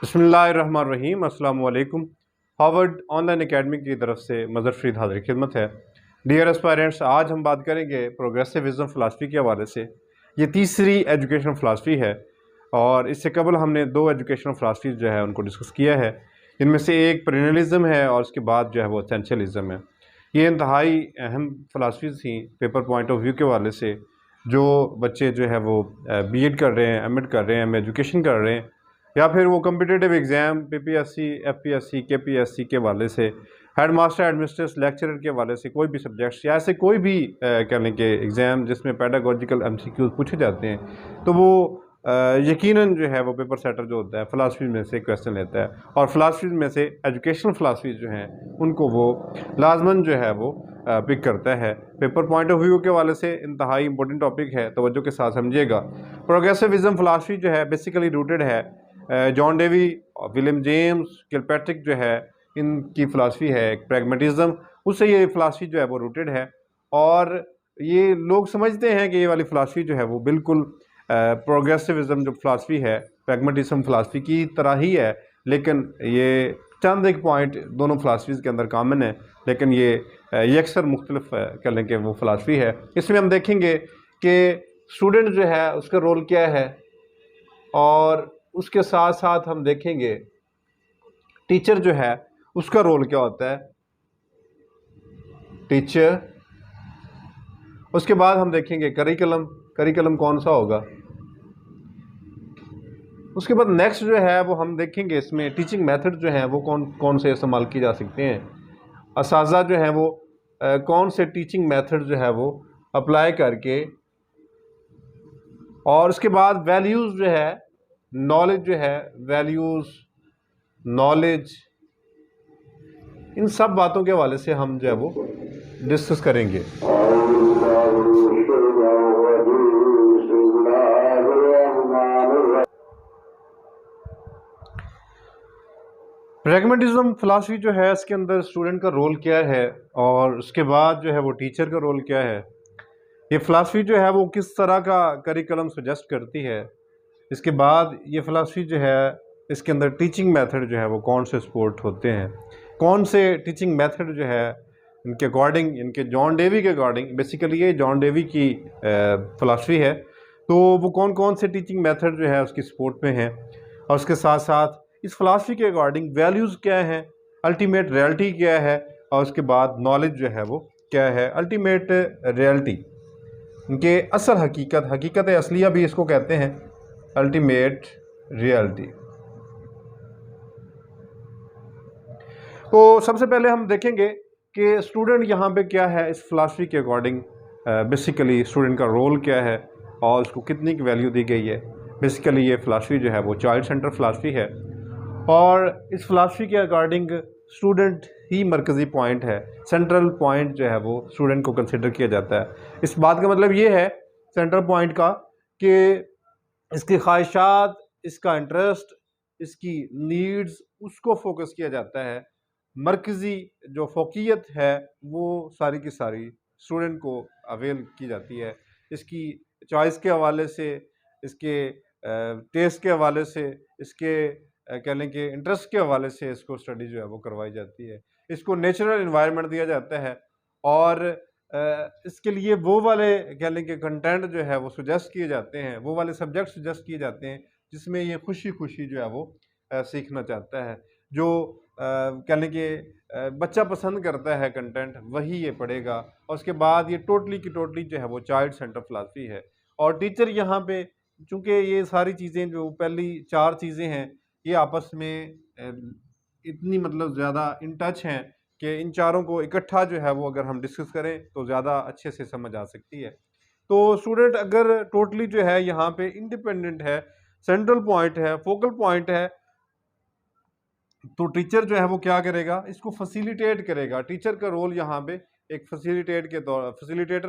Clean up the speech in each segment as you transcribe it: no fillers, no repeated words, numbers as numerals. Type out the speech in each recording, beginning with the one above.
बिस्मिल्लाहिर्रहमानिर्रहीम अस्सलाम वालेकुम। हार्वर्ड ऑनलाइन एकेडमी की तरफ से मज़र फ़रीद हाज़िर खिदमत है। डियर एस्पायरेंट्स, आज हम बात करेंगे प्रोग्रेसिविज़म फ़िलासफ़ी के हवाले से। ये तीसरी एजुकेशन फ़िलासफ़ी है और इससे कबल हमने दो एजुकेशन फ़िलासफ़ी जो है उनको डिस्कस किया है। इनमें से एक पेरेनियलिज़म है और उसके बाद जो है वो एसेंशियलिज़म है। ये इंतहाई अहम फ़िलासफ़ीज़ थी पेपर पॉइंट ऑफ व्यू के हवाले से। जो बच्चे जो है वो बीएड कर रहे हैं, एमएड कर रहे हैं, एजुकेशन कर रहे हैं, या फिर वो competitive exam PPSC, FPSC, KPSC के हवाले से, हेड मास्टर, एडमिनिस्ट्रेटर, लेक्चरर के हवाले से कोई भी सब्जेक्ट्स या ऐसे कोई भी कह लें कि एग्ज़ाम जिसमें पेडागोजिकल एमसीक्यूज़ पूछे जाते हैं, तो वो यकीनन जो है वो पेपर सेटर जो होता है फ़िलासफ़ी में से क्वेश्चन लेता है और फ़िलासफ़ी में से एजुकेशनल फ़िलासफ़ी जो हैं उनको वो लाजमन जो है वो पिक करता है। पेपर पॉइंट ऑफ व्यू के हवाले से इंतहाई इंपॉर्टेंट टॉपिक है, तवज्जो के साथ समझिएगा। प्रोग्रेसिविज़म फ़िलासफ़ी जो है बेसिकली रूटेड है John Dewey, William James, Kilpatrick जो है इनकी फ़िलासफ़ी है एक प्रैग्मेटिज़म, उससे ये फ़िलासफ़ी जो है वो रूटेड है। और ये लोग समझते हैं कि ये वाली फ़िलासफ़ी जो है वो बिल्कुल प्रोग्रेसिविज़म जो फ़िलासफ़ी है प्रैग्मेटिज़म फ़िलासफ़ी की तरह ही है, लेकिन ये चंद एक पॉइंट दोनों फ़िलासफ़ीज़ के अंदर कॉमन है, लेकिन ये यकसर मुख्तलिफ कह लें कि वो फ़िलासफ़ी है। इसमें हम देखेंगे कि स्टूडेंट जो है उसका रोल क्या है और उसके साथ साथ हम देखेंगे टीचर जो है उसका रोल क्या होता है, टीचर। उसके बाद हम देखेंगे करिकुलम, करिकुलम कौन सा होगा। उसके बाद नेक्स्ट जो है वो हम देखेंगे इसमें टीचिंग मेथड जो है वो कौन कौन से इस्तेमाल किए जा सकते हैं, असाज़ा जो है वो कौन से टीचिंग मेथड जो है वो अप्लाई करके। और उसके बाद वैल्यूज़ जो है, नॉलेज जो है, वैल्यूज़, नॉलेज, इन सब बातों के हवाले से हम जो है वो डिस्कस करेंगे। प्रैग्मेटिज्म फ़िलासफ़ी जो है इसके अंदर स्टूडेंट का रोल क्या है और उसके बाद जो है वो टीचर का रोल क्या है, ये फ़िलासफ़ी जो है वो किस तरह का करिकुलम सजेस्ट करती है। इसके बाद ये फ़िलासफ़ी जो है इसके अंदर टीचिंग मेथड जो है वो कौन से सपोर्ट होते हैं, कौन से टीचिंग मेथड जो है इनके अकॉर्डिंग, इनके जॉन डेवी के अकॉर्डिंग, बेसिकली ये जॉन डेवी की फ़िलासफ़ी है, तो वो कौन कौन से टीचिंग मेथड जो है उसकी सपोर्ट में है। और उसके साथ साथ इस फ़िलासफ़ी के अकॉर्डिंग वैल्यूज़ क्या हैं, अल्टीमेट रियलिटी क्या है, और उसके बाद नॉलेज जो है वो क्या है, अल्टीमेट रियलिटी, इनके असल हकीकत, हकीकत असलिया भी इसको कहते हैं, अल्टीमेट रियलिटी। तो सबसे पहले हम देखेंगे कि स्टूडेंट यहाँ पे क्या है इस फ़िलासफ़ी के अकॉर्डिंग, बेसिकली स्टूडेंट का रोल क्या है और उसको कितनी की वैल्यू दी गई है। बेसिकली ये फ़िलासफ़ी जो है वो चाइल्ड सेंटर फ़िलासफ़ी है और इस फ़िलासफ़ी के अकॉर्डिंग स्टूडेंट ही मरकज़ी पॉइंट है, सेंट्रल पॉइंट जो है वो स्टूडेंट को कंसिडर किया जाता है। इस बात का मतलब ये है सेंट्रल पॉइंट का कि इसकी ख्वाहिशात, इसका इंटरेस्ट, इसकी नीड्स, उसको फोकस किया जाता है। मरकज़ी जो फ़ोकियत है वो सारी की सारी स्टूडेंट को अवेल की जाती है। इसकी चॉइस के हवाले से, इसके टेस्ट के हवाले से, इसके कह लें कि इंटरेस्ट के हवाले से इसको स्टडी जो है वो करवाई जाती है। इसको नेचुरल एनवायरनमेंट दिया जाता है और इसके लिए वो वाले कह लें कि कंटेंट जो है वो सजेस्ट किए जाते हैं, वो वाले सब्जेक्ट सजेस्ट किए जाते हैं जिसमें ये खुशी खुशी जो है वो सीखना चाहता है। जो कह लें कि बच्चा पसंद करता है कंटेंट, वही ये पढ़ेगा। और उसके बाद ये टोटली की टोटली जो है वो चाइल्ड सेंटर फ़िलासफ़ी है। और टीचर यहाँ पे, चूँकि ये सारी चीज़ें जो पहली चार चीज़ें हैं ये आपस में इतनी मतलब ज़्यादा इन टच हैं कि इन चारों को इकट्ठा जो है वो अगर हम डिस्कस करें तो ज़्यादा अच्छे से समझ आ सकती है। तो स्टूडेंट अगर टोटली जो है यहाँ पे इंडिपेंडेंट है, सेंट्रल पॉइंट है, फोकल पॉइंट है, तो टीचर जो है वो क्या करेगा, इसको फैसिलिटेट करेगा। टीचर का रोल यहाँ पे एक फैसिलिटेटर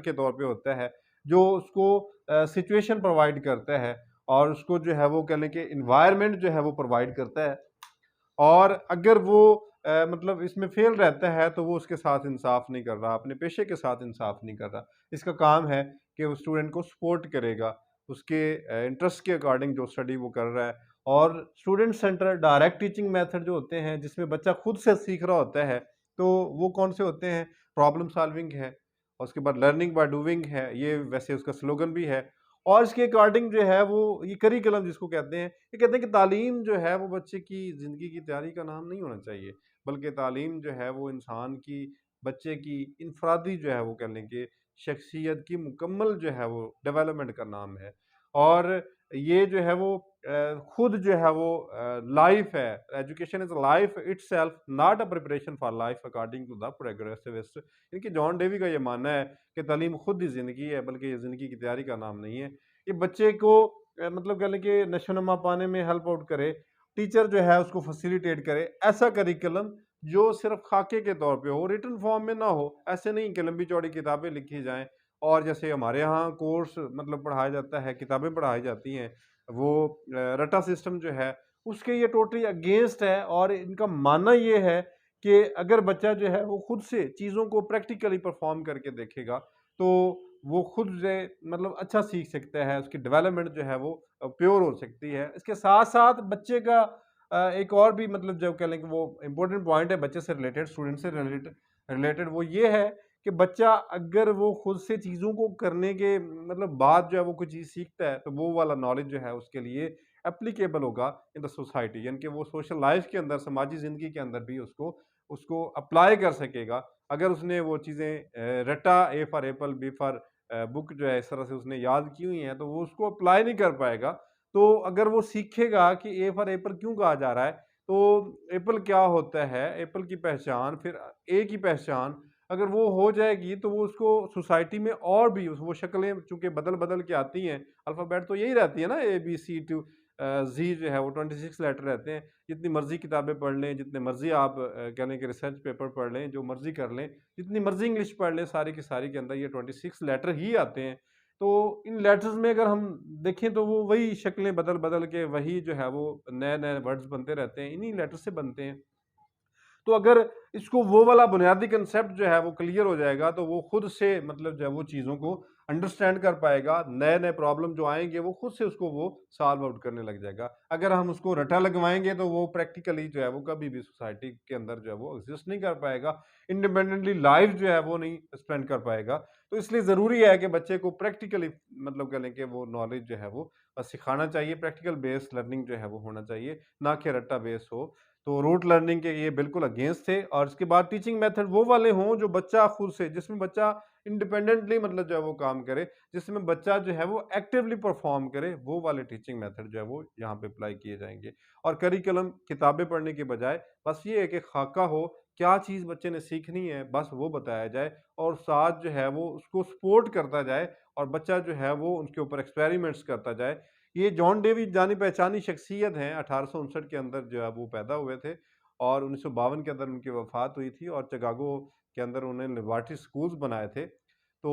के तौर पे होता है, जो उसको सिचुएशन प्रोवाइड करता है और उसको जो है वो कह लें कि इन्वायरमेंट जो है वो प्रोवाइड करता है। और अगर वो मतलब इसमें फेल रहता है तो वो उसके साथ इंसाफ नहीं कर रहा, अपने पेशे के साथ इंसाफ नहीं कर रहा। इसका काम है कि वो स्टूडेंट को सपोर्ट करेगा उसके इंटरेस्ट के अकॉर्डिंग जो स्टडी वो कर रहा है और student centre direct teaching method जो होते हैं जिसमें बच्चा खुद से सीख रहा होता है, तो वो कौन से होते हैं? प्रॉब्लम सॉल्विंग है, और उसके बाद लर्निंग बाय डूइंग है, ये वैसे उसका स्लोगन भी है। और इसके अकॉर्डिंग जो है वो ये करिकुलम जिसको कहते हैं, ये कहते हैं कि तालीम जो है वो बच्चे की ज़िंदगी की तैयारी का नाम नहीं होना चाहिए, बल्कि तालीम जो है वो इंसान की, बच्चे की इनफरादी जो है वो कह लें कि शख्सियत की मुकम्मल जो है वो डेवलपमेंट का नाम है। और ये जो है वो खुद जो है वो लाइफ है, education is life itself not a preparation for life according to the progressivist. इनकी जॉन डेवी का ये मानना है कि तालीम खुद ही ज़िंदगी है, बल्कि ये ज़िंदगी की तैयारी का नाम नहीं है। ये बच्चे को मतलब कह लें कि नशोनुमा पाने में हेल्प आउट करे, टीचर जो है उसको फैसिलिटेट करे, ऐसा करिकुलम जो सिर्फ खाके के तौर पे हो, रिटन फॉर्म में ना हो। ऐसे नहीं कि लंबी चौड़ी किताबें लिखी जाएं, और जैसे हमारे यहाँ कोर्स मतलब पढ़ाया जाता है, किताबें पढ़ाई जाती हैं, वो रटा सिस्टम जो है उसके ये टोटली अगेंस्ट है। और इनका मानना ये है कि अगर बच्चा जो है वो खुद से चीज़ों को प्रैक्टिकली परफॉर्म करके देखेगा, तो वो खुद से मतलब अच्छा सीख सकता है, उसकी डेवलपमेंट जो है वो प्योर हो सकती है। इसके साथ साथ बच्चे का एक और भी मतलब जो कह लें कि वो इम्पोर्टेंट पॉइंट है बच्चे से रिलेटेड, स्टूडेंट से रिलेटेड रिलेटेड वो ये है कि बच्चा अगर वो खुद से चीज़ों को करने के मतलब बाद जो है वो कोई चीज़ सीखता है, तो वो वाला नॉलेज जो है उसके लिए एप्लीकेबल होगा इन द सोसाइटी, यानी कि वो सोशल लाइफ के अंदर, समाजी ज़िंदगी के अंदर भी उसको उसको अप्लाई कर सकेगा। अगर उसने वो चीज़ें रटा, A for apple, B for book जो है इस तरह से उसने याद की हुई हैं, तो वो उसको अप्लाई नहीं कर पाएगा। तो अगर वो सीखेगा कि ए फॉर एप्पल क्यों कहा जा रहा है, तो एप्पल क्या होता है, एप्पल की पहचान, फिर ए की पहचान, अगर वो हो जाएगी तो वो उसको सोसाइटी में और भी वो शक्लें चूँकि बदल-बदल के आती हैं, अल्फ़ाबेट तो यही रहती है ना, ए, बी, सी टू ज़ी जो है वो 26 लेटर रहते हैं। जितनी मर्ज़ी किताबें पढ़ लें, जितने मर्ज़ी आप कह लें कि रिसर्च पेपर पढ़ लें, जो मर्ज़ी कर लें, जितनी मर्ज़ी इंग्लिश पढ़ लें, सारी की सारी के अंदर ये 26 लेटर ही आते हैं। तो इन लेटर्स में अगर हम देखें तो वो वही शक्लें बदल-बदल के वही जो है वो नए-नए वर्ड्स बनते रहते हैं, इन्हीं लेटर से बनते हैं। तो अगर इसको वो वाला बुनियादी कंसेप्ट जो है वो क्लियर हो जाएगा, तो वो खुद से मतलब जो है वो चीज़ों को अंडरस्टैंड कर पाएगा। नए-नए प्रॉब्लम जो आएँगे वो खुद से उसको वो सॉल्व आउट करने लग जाएगा। अगर हम उसको रट्टा लगवाएँगे तो वो प्रैक्टिकली जो है वो कभी भी सोसाइटी के अंदर जो है वो एग्ज़िस्ट नहीं कर पाएगा। इंडिपेंडेंटली लाइफ़ जो है वो नहीं स्पेंड कर पाएगा। तो इसलिए ज़रूरी है कि बच्चे को प्रैक्टिकली मतलब कह लें कि वो नॉलेज जो है वो सिखाना चाहिए। प्रैक्टिकल बेस्ड लर्निंग जो है वो होना चाहिए, ना कि रट्टा बेस्ड हो। तो रूट लर्निंग के ये बिल्कुल अगेंस्ट थे। और इसके बाद टीचिंग मेथड वो वाले हों जो बच्चा खुद से, जिसमें बच्चा इंडिपेंडेंटली मतलब जो है वो काम करे, जिसमें बच्चा जो है वो एक्टिवली परफॉर्म करे, वो वाले टीचिंग मेथड जो है वो यहाँ पे अप्लाई किए जाएंगे। और करिकुलम किताबें पढ़ने के बजाय बस ये है कि खाका हो, क्या चीज़ बच्चे ने सीखनी है बस वो बताया जाए, और साथ जो है वो उसको सपोर्ट करता जाए, और बच्चा जो है वो उनके ऊपर एक्सपेरिमेंट्स करता जाए। ये जॉन डेवी जानी पहचानी शख्सियत हैं, 1859 के अंदर जो है वो पैदा हुए थे, और 1952 के अंदर उनकी वफ़ात हुई थी, और चिकागो के अंदर उन्होंने लिबर्टी स्कूल्स बनाए थे। तो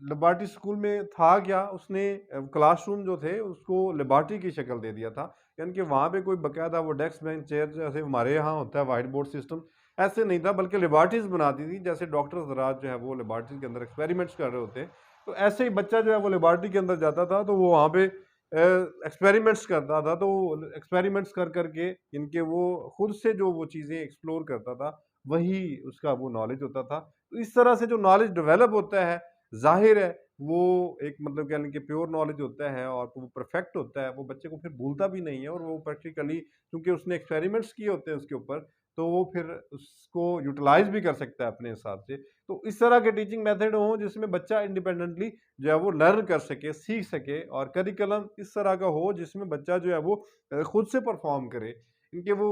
लिबर्टी स्कूल में था क्या, उसने क्लासरूम जो थे उसको लिबर्टी की शक्ल दे दिया था, यानी कि वहाँ पे कोई बाकायदा वो डेस्क बेंच चेयर जैसे हमारे यहाँ होता है व्हाइट बोर्ड सिस्टम, ऐसे नहीं था, बल्कि लिबर्टीज़ बना दी थी, जैसे डॉक्टर हज़रात जो है वो लिबर्टी के अंदर एक्सपेरिमेंट्स कर रहे होते हैं। तो ऐसे ही बच्चा जो है वो लिबर्टी के अंदर जाता था, तो वो वहाँ पे एक्सपेरिमेंट्स करता था, तो एक्सपेरिमेंट्स कर करके इनके वो खुद से जो वो चीज़ें एक्सप्लोर करता था, वही उसका वो नॉलेज होता था। तो इस तरह से जो नॉलेज डेवलप होता है, ज़ाहिर है वो एक मतलब कह लें कि प्योर नॉलेज होता है, और वो परफेक्ट होता है, वो बच्चे को फिर भूलता भी नहीं है, और वो प्रैक्टिकली क्योंकि उसने एक्सपेरिमेंट्स किए होते हैं उसके ऊपर, तो वो फिर उसको यूटिलाइज़ भी कर सकता है अपने हिसाब से। तो इस तरह के टीचिंग मेथड हों जिसमें बच्चा इंडिपेंडेंटली जो है वो लर्न कर सके, सीख सके, और करिकुलम इस तरह का हो जिसमें बच्चा जो है वो खुद से परफॉर्म करे। इनके वो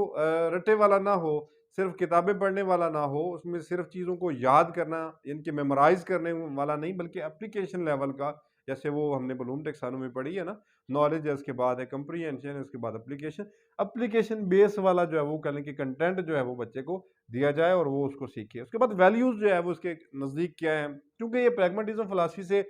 रट्टे वाला ना हो, सिर्फ किताबें पढ़ने वाला ना हो, उसमें सिर्फ चीज़ों को याद करना, इनके मेमोराइज़ करने वाला नहीं, बल्कि एप्लीकेशन लेवल का, जैसे वो हमने ब्लूम टैक्सोनॉमी पढ़ी है ना, नॉलेज है, उसके बाद है कंप्रीहेंशन है, उसके बाद एप्लीकेशन। एप्लीकेशन बेस वाला जो है वो कह लें कि कंटेंट जो है वो बच्चे को दिया जाए, और वो उसको सीखे। उसके बाद वैल्यूज़ जो है वो उसके नज़दीक क्या है, क्योंकि ये प्रैग्मेटिज्म फिलॉसफी से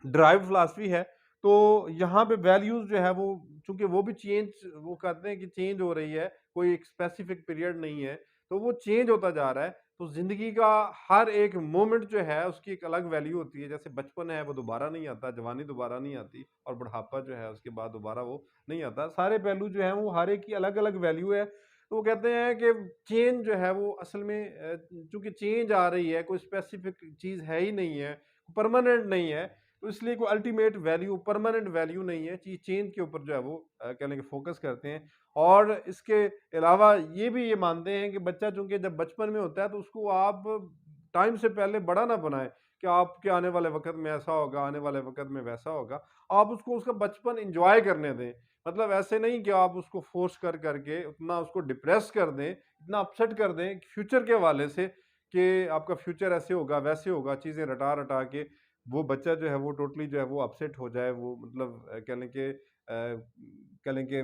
ड्राइव फिलॉसफी है, तो यहाँ पे वैल्यूज़ जो है वो चूँकि वो भी चेंज, वो कहते हैं कि चेंज हो रही है, कोई एक स्पेसिफिक पीरियड नहीं है, तो वो चेंज होता जा रहा है। तो ज़िंदगी का हर एक मोमेंट जो है उसकी एक अलग वैल्यू होती है। जैसे बचपन है वो दोबारा नहीं आता, जवानी दोबारा नहीं आती और बुढ़ापा जो है उसके बाद दोबारा वो नहीं आता। सारे पहलू जो हैं वो हर एक की अलग-अलग वैल्यू है। तो वो कहते हैं कि चेंज जो है वो असल में चूँकि चेंज आ रही है, कोई स्पेसिफिक चीज़ है ही नहीं है, परमानेंट नहीं है, तो इसलिए कोई अल्टीमेट वैल्यू, परमानेंट वैल्यू नहीं है। चीज़ चेंज के ऊपर जो है वो कह लें कि फ़ोकस करते हैं। और इसके अलावा ये भी ये मानते हैं कि बच्चा चूँकि जब बचपन में होता है तो उसको आप टाइम से पहले बड़ा ना बनाएँ कि आपके आने वाले वक़्त में ऐसा होगा, आने वाले वक़्त में वैसा होगा। आप उसको उसका बचपन एन्जॉय करने दें। मतलब ऐसे नहीं कि आप उसको फ़ोर्स कर के उतना उसको डिप्रेस कर दें, इतना अपसेट कर दें फ्यूचर के हवाले से कि आपका फ्यूचर ऐसे होगा, वैसे होगा, चीज़ें रटा-रटा के वो बच्चा जो है वो टोटली जो है वो अपसेट हो जाए, वो मतलब कह लें कि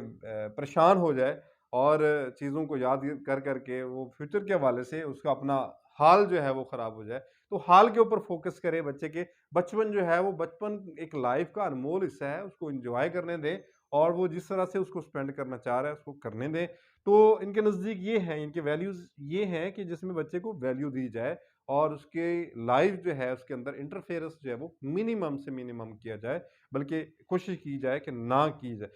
परेशान हो जाए और चीज़ों को याद कर के वो फ्यूचर के हवाले से उसका अपना हाल जो है वो ख़राब हो जाए। तो हाल के ऊपर फ़ोकस करें बच्चे के। बचपन जो है वो बचपन एक लाइफ़ का अनमोल हिस्सा है, उसको एन्जॉय करने दें और वो जिस तरह से उसको स्पेंड करना चाह रहा है उसको करने दें। तो इनके नज़दीक ये हैं, इनके वैल्यूज़ ये हैं कि जिसमें बच्चे को वैल्यू दी जाए और उसके लाइफ़ जो है उसके अंदर इंटरफेरेंस जो है वो मिनिमम से मिनिमम किया जाए, बल्कि कोशिश की जाए कि ना की जाए।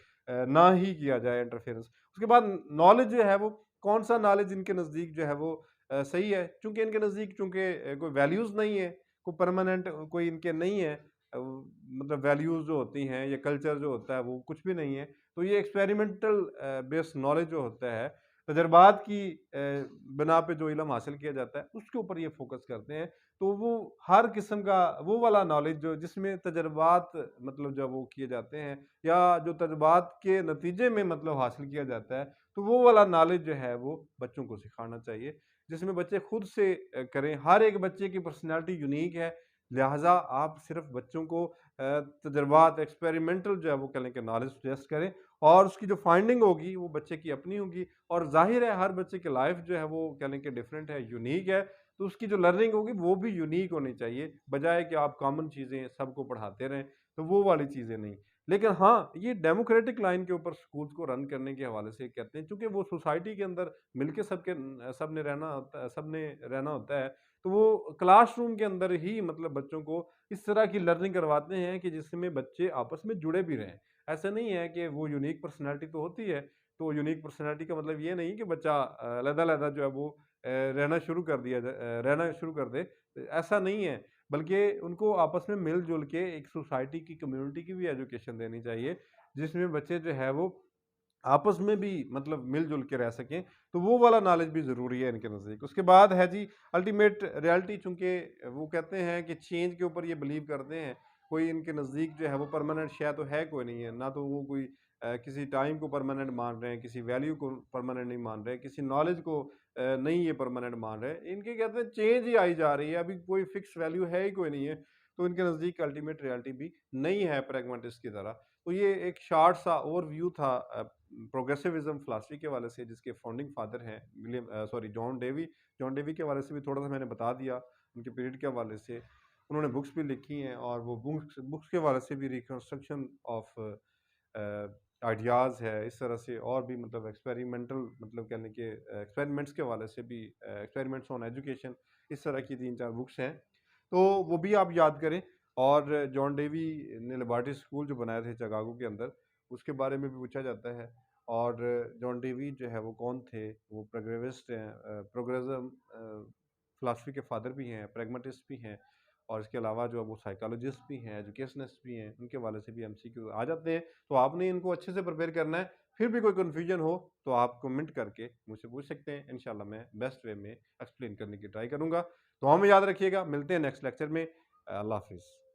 ना ही किया जाए इंटरफेरेंस। उसके बाद नॉलेज जो है वो कौन-सा नॉलेज इनके नज़दीक जो है वो सही है। चूँकि इनके नज़दीक कोई वैल्यूज़ नहीं है, कोई परमानेंट कोई इनके नहीं है मतलब वैल्यूज़ जो होती हैं या कल्चर जो होता है वो कुछ भी नहीं है। तो ये एक्सपेरिमेंटल बेस्ड नॉलेज जो होता है, तजर्बात की बिना पे जो इल्म हासिल किया जाता है, उसके ऊपर ये फ़ोकस करते हैं। तो वो हर किस्म का वो वाला नॉलेज जो जिसमें तजर्बात मतलब जब वो किए जाते हैं या जो तजुर्बात के नतीजे में मतलब हासिल किया जाता है, तो वो वाला नॉलेज जो है वो बच्चों को सिखाना चाहिए, जिसमें बच्चे खुद से करें। हर एक बच्चे की पर्सनैलिटी यूनीक है, लिहाज़ा आप सिर्फ़ बच्चों को तजुर्बात एक्सपेरिमेंटल जो है वो कह लें कि नॉलेज सजेस्ट करें और उसकी जो फाइंडिंग होगी वो बच्चे की अपनी होगी और ज़ाहिर है हर बच्चे की लाइफ़ जो है वो कह लें कि डिफरेंट है, यूनीक है, तो उसकी जो लर्निंग होगी वो भी यूनीक होनी चाहिए, बजाए कि आप कॉमन चीज़ें सबको पढ़ाते रहें, तो वो वाली चीज़ें नहीं। लेकिन हाँ, ये डेमोक्रेटिक लाइन के ऊपर स्कूल्स को रन करने के हवाले से कहते हैं चूँकि वो सोसाइटी के अंदर मिलके सबने रहना होता है, तो वो क्लासरूम के अंदर ही मतलब बच्चों को इस तरह की लर्निंग करवाते हैं कि जिसमें बच्चे आपस में जुड़े भी रहें। ऐसा नहीं है कि वो यूनिक पर्सनैलिटी तो होती है, तो यूनिक पर्सनैलिटी का मतलब ये नहीं कि बच्चा अलग-अलग जो है वो रहना शुरू कर दे, ऐसा नहीं है। बल्कि उनको आपस में मिल-जुल के एक सोसाइटी की, कम्युनिटी की भी एजुकेशन देनी चाहिए, जिसमें बच्चे जो है वो आपस में भी मतलब मिल-जुल के रह सकें, तो वो वाला नॉलेज भी ज़रूरी है इनके नज़दीक। उसके बाद है जी अल्टीमेट रियलिटी चूँकि वो कहते हैं कि चेंज के ऊपर ये बिलीव करते हैं, कोई इनके नज़दीक जो है वो परमानेंट शय तो है कोई नहीं है, ना तो वो कोई किसी टाइम को परमानेंट मान रहे हैं, किसी वैल्यू को परमानेंट नहीं मान रहे हैं, किसी नॉलेज को नहीं ये परमानेंट मान रहे हैं। इनके कहते हैं चेंज ही आई जा रही है, अभी कोई फिक्स वैल्यू है ही कोई नहीं है, तो इनके नज़दीक अल्टीमेट रियलिटी भी नहीं है प्रैग्मैटिस्ट की तरह। तो ये एक शॉर्ट सा ओवरव्यू था प्रोग्रेसिविज़्म फ़िलॉसफ़ी के हवाले से जिसके फाउंडिंग फादर हैं जॉन डेवी। जॉन डेवी के हवाले से भी थोड़ा-सा मैंने बता दिया, उनके पीरियड के हवाले से। उन्होंने बुक्स भी लिखी हैं और वो बुक्स बुक्स के हवाले से भी रिकंस्ट्रक्शन ऑफ आइडियाज़ है, इस तरह से और भी मतलब एक्सपेरिमेंटल मतलब कह लें कि एक्सपेरिमेंट्स के हवाले से भी एक्सपेरिमेंट्स ऑन एजुकेशन, इस तरह की 3-4 बुक्स हैं। तो वो भी आप याद करें और जॉन डेवी ने लिबर्टी स्कूल जो बनाए थे चिकागो के अंदर, उसके बारे में भी पूछा जाता है। और जॉन डेवी जो है वो कौन थे? वो प्रोग्रेविस्ट हैं प्रोग्रेसिव्म फ़िलॉसफ़ी के फ़ादर भी हैं, प्रैग्मैटिस्ट भी हैं और इसके अलावा जो है वो साइकोलॉजिस्ट भी हैं, एजुकेशनिस्ट भी हैं, उनके हवाले से भी एमसीक्यू आ जाते हैं। तो आपने इनको अच्छे से प्रिपेयर करना है। फिर भी कोई कन्फ्यूजन हो तो आप कमेंट करके मुझसे पूछ सकते हैं। इंशाल्लाह मैं बेस्ट वे में एक्सप्लेन करने की ट्राई करूँगा। दुआ में याद रखिएगा, मिलते हैं नेक्स्ट लेक्चर में। अल्लाह हाफ़िज़।